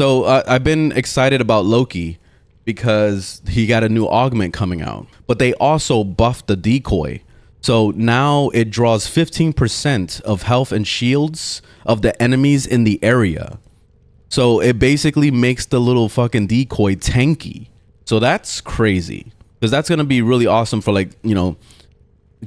So I've been excited about Loki because he got a new augment coming out, but they also buffed the decoy. So now it draws 15% of health and shields of the enemies in the area. So it basically makes the little fucking decoy tanky. So that's crazy, because that's going to be really awesome for, like, you know,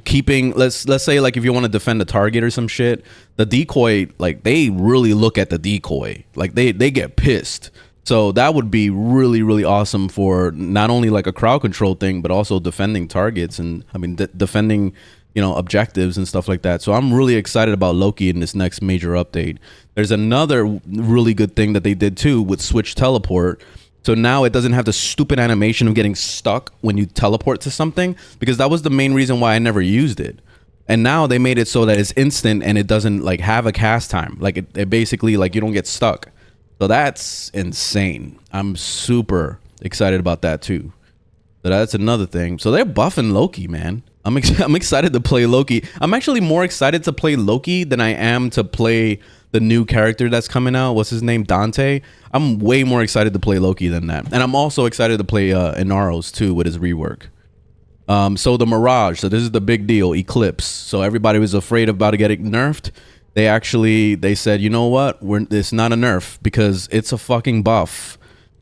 keeping, let's say, like, if you want to defend a target or some shit, the decoy, like, they really look at the decoy, like they get pissed. So that would be really, really awesome for not only like a crowd control thing, but also defending targets and, I mean, defending, you know, objectives and stuff like that. So I'm really excited about Loki in this next major update. There's another really good thing that they did too with Switch Teleport. So now it doesn't have the stupid animation of getting stuck when you teleport to something, because that was the main reason why I never used it. And now they made it so that it's instant and it doesn't like have a cast time. Like it basically, like, you don't get stuck. So that's insane. I'm super excited about that too. So that's another thing. So they're buffing Loki, man. I'm excited to play Loki. I'm actually more excited to play Loki than I am to play the new character that's coming out. What's his name? Dante. I'm way more excited to play Loki than that. And I'm also excited to play Inaros too with his rework. So the Mirage. So this is the big deal. Eclipse. So everybody was afraid about it getting nerfed. They said, you know what? It's not a nerf because it's a fucking buff.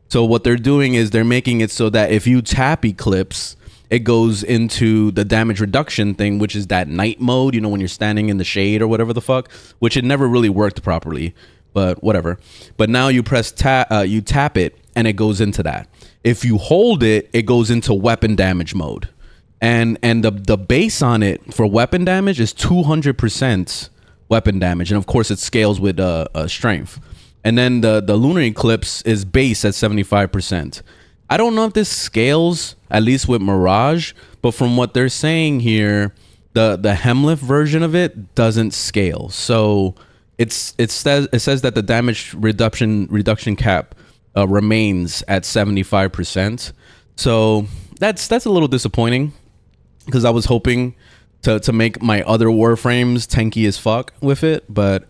So what they're doing is they're making it so that if you tap Eclipse, it goes into the damage reduction thing, which is that night mode, you know, when you're standing in the shade or whatever the fuck, which it never really worked properly, but whatever. But now you you tap it and it goes into that. If you hold it, it goes into weapon damage mode. And the base on it for weapon damage is 200% weapon damage, and of course it scales with strength. And then the lunar eclipse is base at 75%. I don't know if this scales, at least with Mirage, but from what they're saying here, the Hemlift version of it doesn't scale. So it says that the damage reduction cap remains at 75%. So that's a little disappointing, because I was hoping to make my other Warframes tanky as fuck with it, but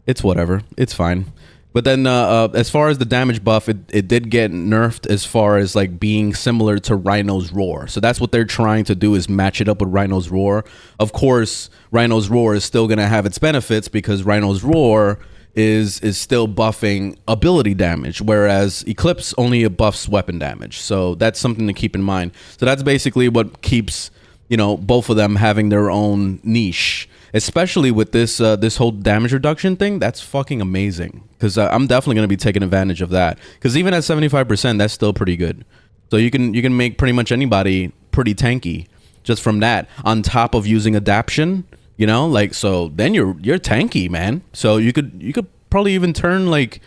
it's whatever. It's fine. But then as far as the damage buff, it did get nerfed as far as like being similar to Rhino's Roar. So that's what they're trying to do, is match it up with Rhino's Roar. Of course, Rhino's Roar is still going to have its benefits, because Rhino's Roar is still buffing ability damage, whereas Eclipse only buffs weapon damage. So that's something to keep in mind. So that's basically what keeps, you know, both of them having their own niche, especially with this this whole damage reduction thing. That's fucking amazing, because I'm definitely going to be taking advantage of that, because even at 75%, that's still pretty good. So you can make pretty much anybody pretty tanky just from that, on top of using adaption, you know, like, so then you're tanky, man. So you could probably even turn like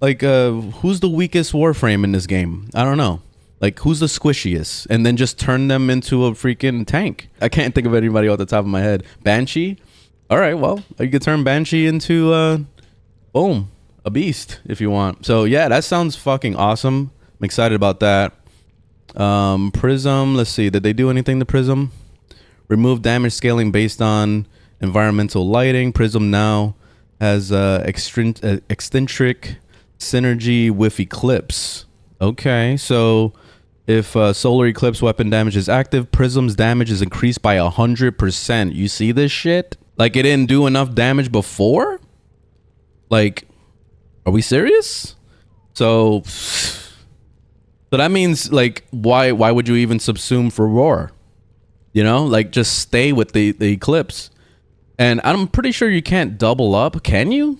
who's the weakest Warframe in this game? I don't know. Like, who's the squishiest? And then just turn them into a freaking tank. I can't think of anybody off the top of my head. Banshee? All right, well, you could turn Banshee into, boom, a beast if you want. So, yeah, that sounds fucking awesome. I'm excited about that. Prism, let's see. Did they do anything to Prism? Remove damage scaling based on environmental lighting. Prism now has eccentric synergy with Eclipse. Okay, so if solar eclipse weapon damage is active, Prism's damage is increased by 100%. You see this shit? Like, it didn't do enough damage before? Like, are we serious? So that means, like, why would you even subsume for Roar? You know, like, just stay with the eclipse. And I'm pretty sure you can't double up, can you?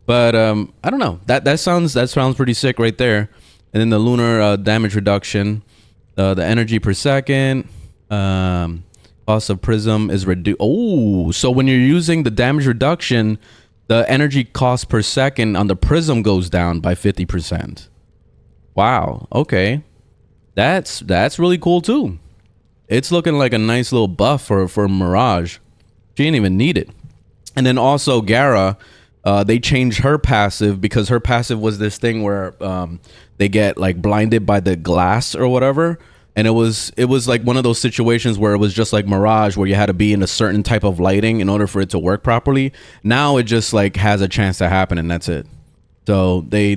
But I don't know. That sounds pretty sick right there. And then the lunar damage reduction, the energy per second, cost of Prism is reduced. Oh, so when you're using the damage reduction, the energy cost per second on the Prism goes down by 50%. Wow. Okay, that's really cool too. It's looking like a nice little buff for Mirage. She didn't even need it. And then also Gara, they changed her passive, because her passive was this thing where they get like blinded by the glass or whatever, and it was like one of those situations where it was just like Mirage, where you had to be in a certain type of lighting in order for it to work properly. Now it just like has a chance to happen, and that's it. So they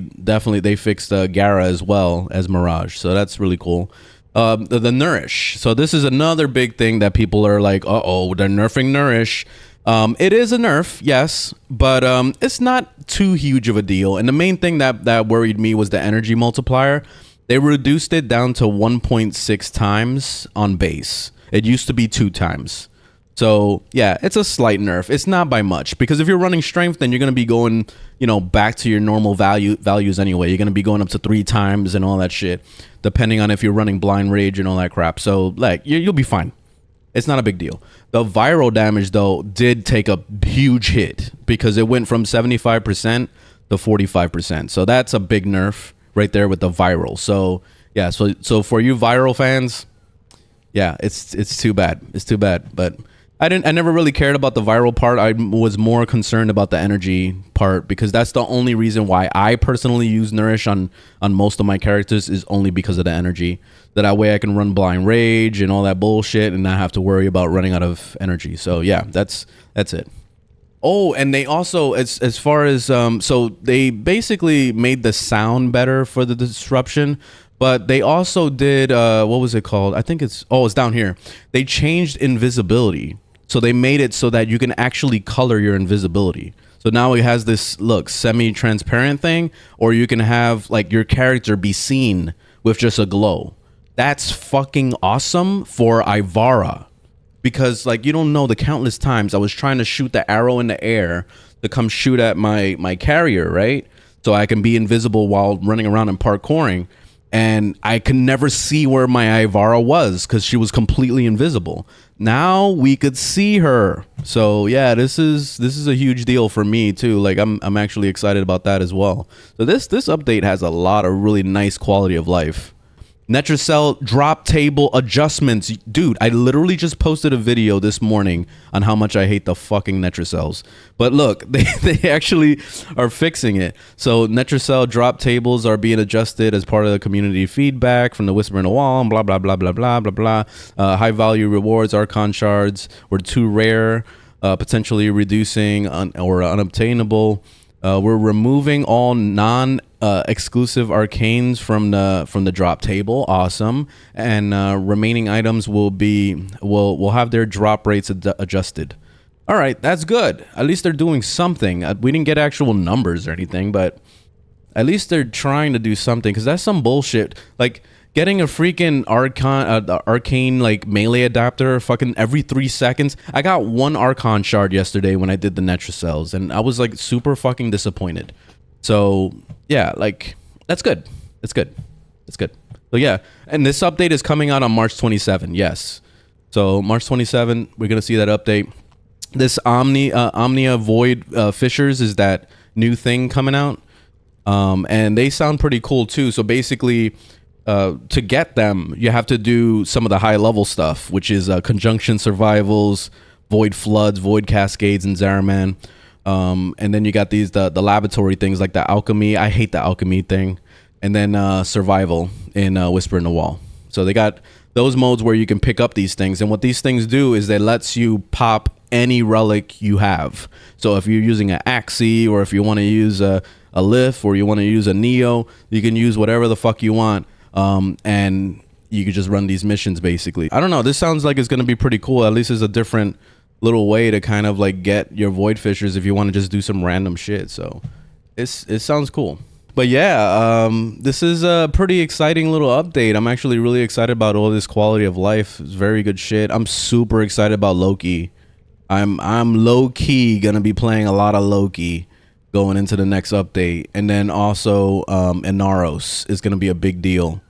fixed Gara as well as Mirage. So that's really cool. The Nourish. So this is another big thing that people are like, uh-oh, they're nerfing Nourish. It is a nerf, yes, but it's not too huge of a deal. And the main thing that worried me was the energy multiplier. They reduced it down to 1.6 times on base. It used to be 2 times. So yeah, it's a slight nerf. It's not by much, because if you're running strength, then you're going to be going, you know, back to your normal values anyway. You're going to be going up to 3 times and all that shit, depending on if you're running blind rage and all that crap. So like you'll be fine. It's not a big deal. The viral damage though did take a huge hit, because it went from 75% to 45%. So that's a big nerf right there with the viral. So yeah, so for you viral fans, yeah, it's too bad. It's too bad. But I never really cared about the viral part. I was more concerned about the energy part, because that's the only reason why I personally use Nourish on most of my characters, is only because of the energy. That way I can run blind rage and all that bullshit and not have to worry about running out of energy. So yeah, that's it. Oh, and they also, as far as so they basically made the sound better for the disruption, but they also did what was it called? I think it's down here. They changed invisibility. So they made it so that you can actually color your invisibility. So now it has this look semi-transparent thing, or you can have like your character be seen with just a glow. That's fucking awesome for Ivara, because like you don't know the countless times I was trying to shoot the arrow in the air to come shoot at my carrier, right? So I can be invisible while running around and parkouring. And I could never see where my Ivara was because she was completely invisible. Now we could see her. So yeah, this is a huge deal for me too. Like I'm actually excited about that as well. So this update has a lot of really nice quality of life. NetraCell drop table adjustments. Dude, I literally just posted a video this morning on how much I hate the fucking NetraCells. But look, they actually are fixing it. So NetraCell drop tables are being adjusted as part of the community feedback from the Whisper in the Wall and blah, blah, blah, blah, blah, blah, blah. High value rewards, Archon shards were too rare, potentially reducing or unobtainable. We're removing all non-exclusive arcanes from the drop table. Awesome. And remaining items will have their drop rates adjusted. All right, that's good. At least they're doing something. We didn't get actual numbers or anything, but at least they're trying to do something, because that's some bullshit. Like getting a freaking arcane like melee adapter fucking every 3 seconds. I got 1 Archon shard yesterday when I did the NetraCells, and I was like super fucking disappointed. So yeah, like that's good. It's good. It's good. So yeah, and this update is coming out on March 27. Yes. So March 27, we're gonna see that update. This Omnia Void Fissures is that new thing coming out, and they sound pretty cool too. So basically, to get them, you have to do some of the high level stuff, which is conjunction survivals, void floods, void cascades, and Zaraman. And then you got these the laboratory things like the alchemy. I hate the alchemy thing. And then survival in Whisper in the Wall. So they got those modes where you can pick up these things, and what these things do is they lets you pop any relic you have. So if you're using an Axie, or if you want to use a Lith, or you want to use a Neo, you can use whatever the fuck you want. And you could just run these missions basically. I don't know. This sounds like it's going to be pretty cool. At least it's a different little way to kind of like get your void fissures if you want to just do some random shit. So it sounds cool. But yeah, this is a pretty exciting little update. I'm actually really excited about all this quality of life. It's very good shit. I'm super excited about Loki. I'm low key gonna be playing a lot of Loki going into the next update, and then also Inaros is gonna be a big deal.